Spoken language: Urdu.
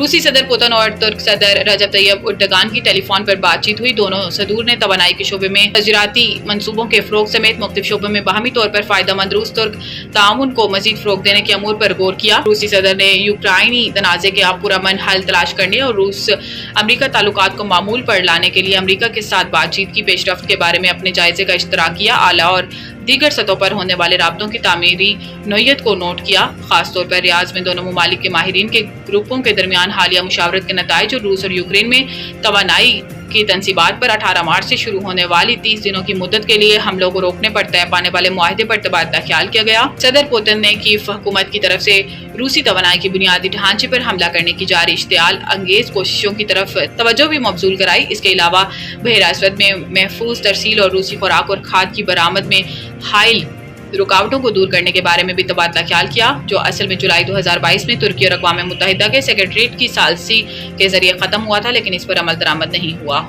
روسی صدر پوتن اور ترک صدر رجب طیب اردگان کی ٹیلی فون پر بات چیت ہوئی۔ دونوں صدور نے توانائی کے شعبے میں تجارتی منصوبوں کے فروغ سمیت مختلف شعبوں میں باہمی طور پر فائدہ مند روس ترک تعاون کو مزید فروغ دینے کے امور پر غور کیا۔ روسی صدر نے یوکرائنی تنازع کے پرامن حل تلاش کرنے اور روس امریکہ تعلقات کو معمول پر لانے کے لیے امریکہ کے ساتھ بات چیت کی پیش رفت کے بارے میں اپنے جائزے کا اشتراک کیا۔ اعلیٰ اور دیگر سطحوں پر ہونے والے رابطوں کی تعمیری نوعیت کو نوٹ کیا، خاص طور پر ریاض میں دونوں ممالک کے ماہرین کے گروپوں کے درمیان حالیہ مشاورت کے نتائج اور روس اور یوکرین میں توانائی کی تنصیبات پر 18 مارچ سے شروع ہونے والی 30 دنوں کی مدت کے لیے حملوں کو روکنے پر طے پانے والے معاہدے پر تبادلہ خیال کیا گیا۔ صدر پوتن نے کیف حکومت کی طرف سے روسی توانائی کے بنیادی ڈھانچے پر حملہ کرنے کی جاری اشتعال انگیز کوششوں کی طرف توجہ بھی مبذول کرائی۔ اس کے علاوہ بحیرہ اسود میں محفوظ ترسیل اور روسی خوراک اور کھاد کی برآمد میں حائل رکاوٹوں کو دور کرنے کے بارے میں بھی تبادلہ خیال کیا، جو اصل میں جولائی 2022 میں ترکی اور اقوام متحدہ کے سیکریٹریٹ کی ثالثی کے ذریعے ختم ہوا تھا، لیکن اس پر عمل درآمد نہیں ہوا۔